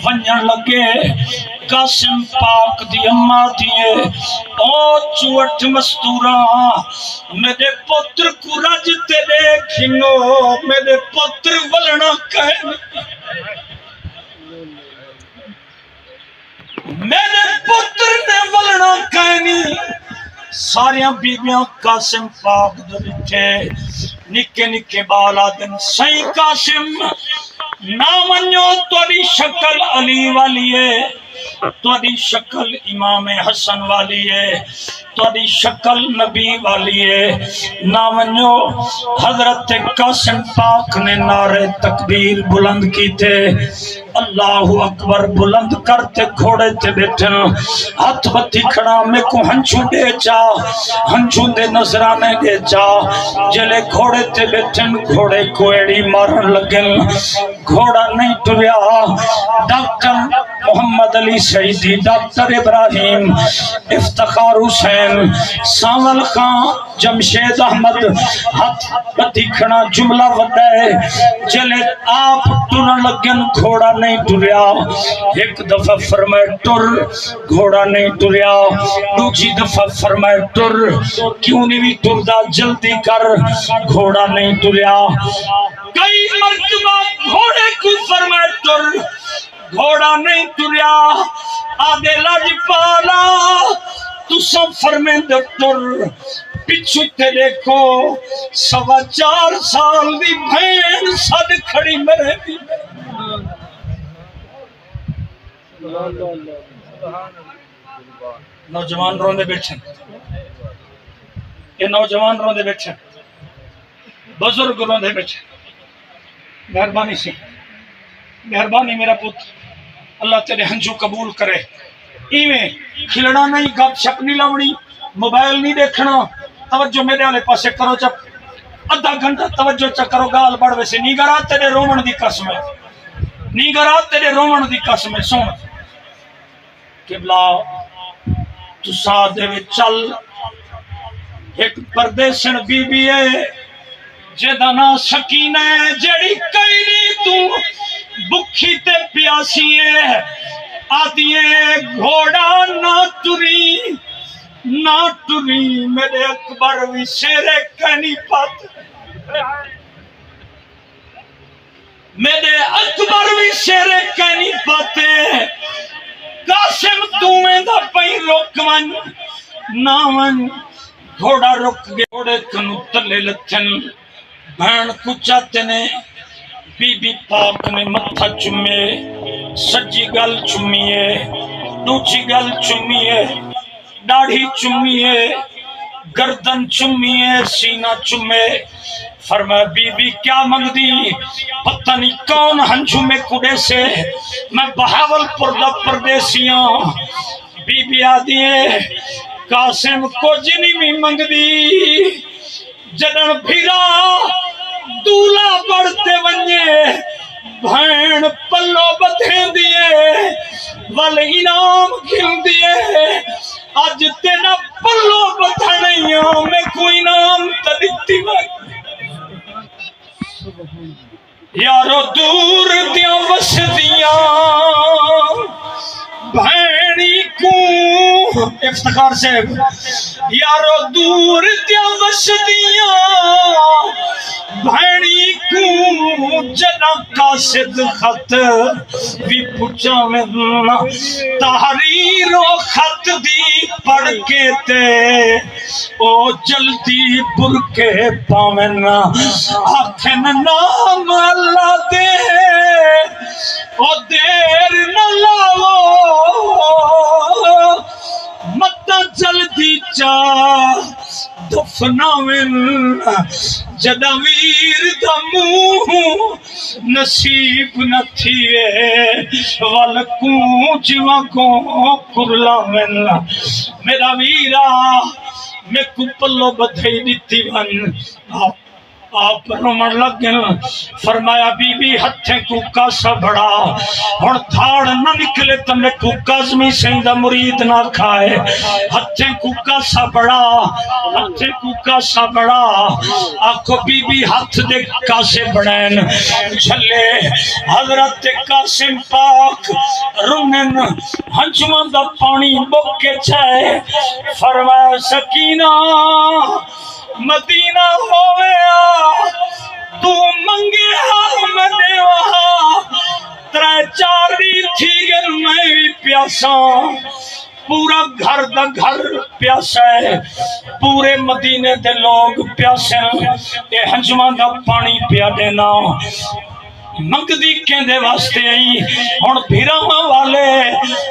ونجن لگے قاسم پاک دی اماں دیئے او چوٹ مستورا میرے پتر کو رجتے دیکھنو میرے پتر ولنا کہن میرے پتر نے ولنا کہنی ساریاں بیبیاں قاسم پاک دے بٹھے نکے نکے بالا دن سائیں قاسم نہ منو توڑی شکل علی والی ہے توڑی شکل امام حسن والی ہے توڑی شکل نبی والی ہے نہ منو حضرت قاسم پاک نے نعرے تکبیر بلند کی تھے اللہ اکبر بلند کرتے گھوڑے تے بیٹھن ہاتھ بتی کھڑا میں کو ہنچو دے جا ہنچو دے نظرانے دے جا جلے گھوڑے تے بیٹھن گھوڑے کوئیڑی مارن لگن گھوڑا نہیں ٹریا ڈاکٹر محمد علی سعیدی ڈاکٹر ابراہیم افتخار حسین سامل خان جمشید احمد ہاتھ بتی کھڑا جملہ وڈائے جلے آپ ٹرن لگن گھوڑا نہیں ٹریا ایک دفعہ فرمائے ٹر گھوڑا نہیں ٹریا دوسری دفعہ فرمائے ٹر کیوں نہیں بھی ٹردا جلدی کر گھوڑا نہیں ٹریا کئی مرتبہ گھوڑے کو فرمائے ٹر گھوڑا نہیں ٹریا آدھے لاج پالا تو سب فرمائے ٹر پچھو تے دیکھو 4.25 سال دی بھین سد کھڑی میرے بھی نوجوان روندے بیٹھے یہ نوجوان روندے بیٹھے بزرگ روندے بیٹھے مہربانی سی مہربانی میرا پوت اللہ تیرے ہنجو قبول کرے ایویں کھلڑا نہیں گپ شپ نہیں لاؤنی موبائل نہیں دیکھنا توجہ میرے والے پاسے کرو چپ ادھا گھنٹہ توجہ چا کرو گال بڑھ ویسے نیگرہ تیرے رومن دی قسم ہے نیگرہ تیرے رومن دی قسم ہے سن قبلہ تو سادے میں چل ایک پردیسن بی بی ہے جدنا سکینہ ہے جڑی کئی نہیں تو بکھی تے پیاسی ہے آدھیے گھوڑا نہ ٹری میرے اکبر بھی شیرے کہنی پات میرے اکبر بھی شیرے کہنی پاتے قاسم تمہیں دا پہی روک من نہ من گھوڑا رک گئے گھوڑے کنو تلے لتھن بھین کچاتے نے بی بی پاک نے متھا چمے سجی گل چمیے دوچی گل چمیے داڑھی چمیے گردن چمیے سینہ چمے فرمایا بی بی کیا منگ دی پتہ نہیں کون ہنجو میں کڑے سے میں بہاول پردہ پردیسیاں بی بی آدھیے قاسم کو جنی بھی منگ دی جنن بھیرا دولا بڑھتے ونجے بھین پلو بدھیں دیئے ول انعام کھل دیئے آج تینا پلو بدھنیاں میں کوئی انعام تلیتی بھائی یارو دور دیاں وسدیاں بھینی کو افتخار سے یارو دور دیاں وسدیاں بھینی کو جنا قاصد خط بھی پچھا میں تحریر و خط دی پڑھ کے تے او جلدی برکے پامنا آکھن نام اللہ دے او دیر نہ لاؤ متا جلدی چاہ دفناوین جدا ویر دا منہ نصیب نہ تھیے والکوں جیوہ کو کرلاوین میرا ویرا میں کو پلو بدھائی دیتی ون آپ رومن لگن فرمایا بی بی ہتھیں کو کاسا بڑا ہن دھاڑ نہ نکلے تو میں کو کاظمی سنگھ دا مرید نہ کھائے ہتھیں کو کاسا بڑا ہتھیں کو کاسا بڑا آکھو بی بی ہتھ دے کاسے بڑین جھلے حضرت قاسم پاک رنن ہنچوان دا پانی بکے چھائے فرمایا سکینہ مدینہ ہویا تو منگے میں دیوہا ترے چاری تھی گر میں بھی پیاسا پورا گھر دا گھر پیاسا ہے پورے مدینے دے لوگ پیاسے اے ہنجمان دا پانی پیا دینا منگدی کہندے واسطے آئی ہن بھیراں والے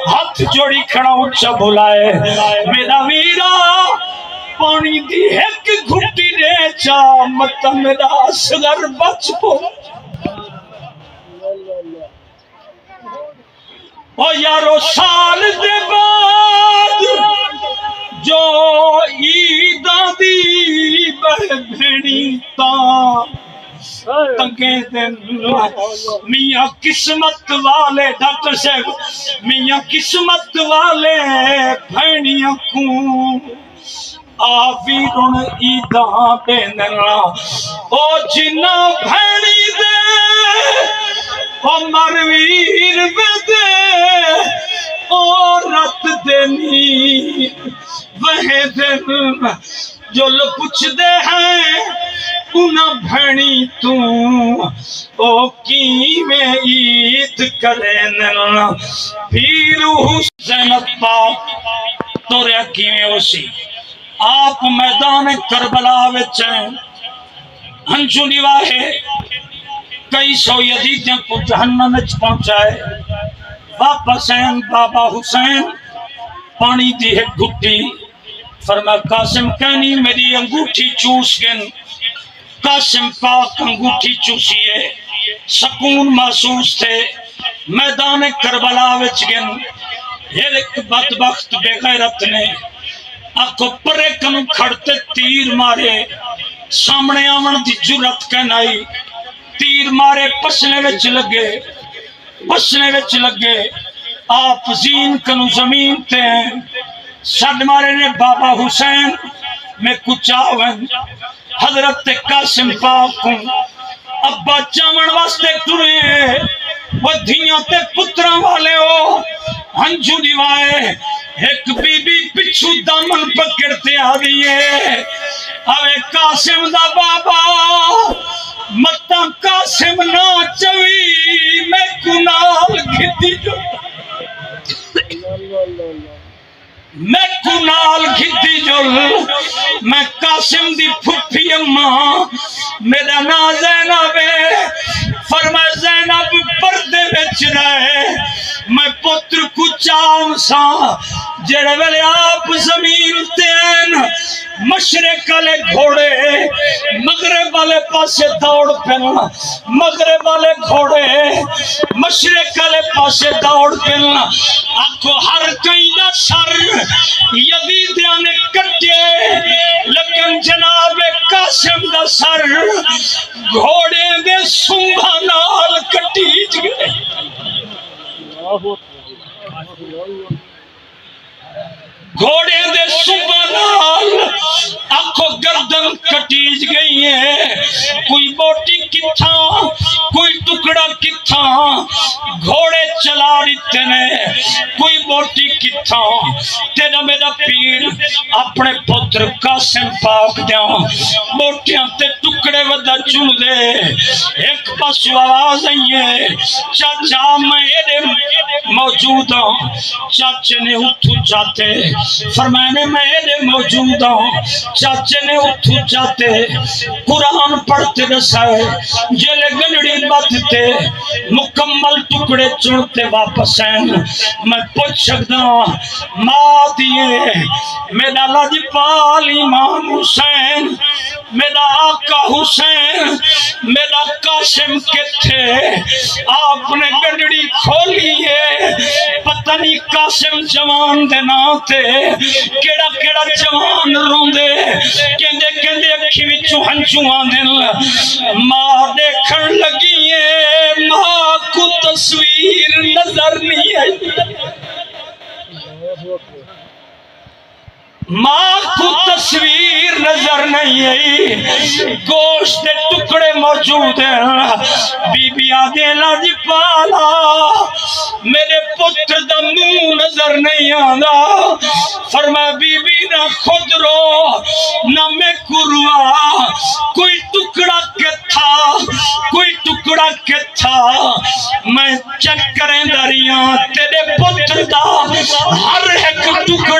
ہاتھ جوڑی کھڑا اچھا بھلائے میرا ویرا پانی دی ایک گھٹی دے چا مت میرا اصغر بچ پو او یارو سال دے بعد جو عیداں دی بھڑی تاں تنگے دن میاں قسمت والے ڈاکٹر صاحب میاں قسمت والے بھڑیاں کو آوی رن عیداں دینا او جنہ بھڑی دے او مرویر دے او رت دینی وہ دن جو پوچھ دے ہیں انہاں بھڑی تو او کی میں عید کرے نہ پھر حسین پاک تو ریا کی میں اسی آپ میدان کربلا وچ ہنچو نواہے کئی سو یزیدیاں کو جہنم وچ پہنچائے باپ حسین بابا حسین پانی دی ہے گھٹی فرمایا قاسم کہنی میری انگوٹھی چوس گن قاسم پاک انگوٹھی چوسیے سکون محسوس تھے میدان کربلا وچ گن ایک بدبخت بے غیرت نے آکو پرے کنو کھڑتے تیر مارے سامنے آمن دی جرت کہنائی تیر مارے پسنے وچ لگے آپ زین کنو زمین تے ہیں سڈ مارے نے بابا حسین میں کچھ آون حضرت قاسم پاک کو ابا چاون واسطے ٹرے وہ دھیاں تے پتراں والے ہو ہنجو دیوائے ایک بی بی پچھو دامن پکڑتے آ دیئے اوے قاسم دا بابا متا قاسم نہ چوی میں کنال گھتی جو میں کنال گھتی جو میں قاسم دی پھپھی اماں میرا نا زینب فرمائے زینب پردے وچ رہے میں پتر کو چاہوں سا جڑے ویلے آپ زمین تین مشرق والے گھوڑے مغرب والے پاسے دوڑ پھرنا مغرب والے گھوڑے مشرق والے پاسے دوڑ پھرنا آکھو ہر کئی دا سر یزیدیاں نے کٹے لیکن جناب قاسم دا سر گھوڑے دے سنبھا نال کٹیج گئے گھوڑے دے سنبھا نال آنکھوں گردن کٹیج گئی ہے کوئی بوٹی کتھاں کوئی ٹکڑا کتھاں گھوڑے چلا رہتے نے کوئی بوٹی کتھاں تیرا میرا پیر اپنے پتر قاسم پاک دیاں بوٹیاں تے ٹکڑے ودا چون دے ایک پاس آواز آئیے چاچا میں ایڈے موجود ہوں چاچے نے اتھو جاتے فرمانے میں ایڈے موجود ہوں چاچے نے اتھو جاتے قرآن پڑھتے رسائے جیلے گنڑی باتے مکمل ٹکڑے چڑتے واپس ہیں میں پوچھ سکتا ماں دیئے میرا لاجپال امام حسین میرا آقا حسین میرا قاسم کے تھے آپ نے گنڑی کھولی ہے پتہ پتہ نہیں قاسم جوان دے نام تے کیڑا کیڑا جوان روندے کہندے کہندے اکھی وچوں ہنجو آندے ماں دیکھن لگی ہے ماں کو تصویر نظر نہیں آئی ماں کو تصویر نظر نہیں آئی گوشت کے ٹکڑے موجود ہیں بی بی آدھے لاج پالا میرے پتر دا منہ نظر نہیں آندا فرمایا بی بی نہ خود رو نہ میں کروا کوئی ٹکڑا کتھا کوئی ٹکڑا کتھا میں چیک کریں دریاں تیرے پتر دا ہر ایک ٹکڑا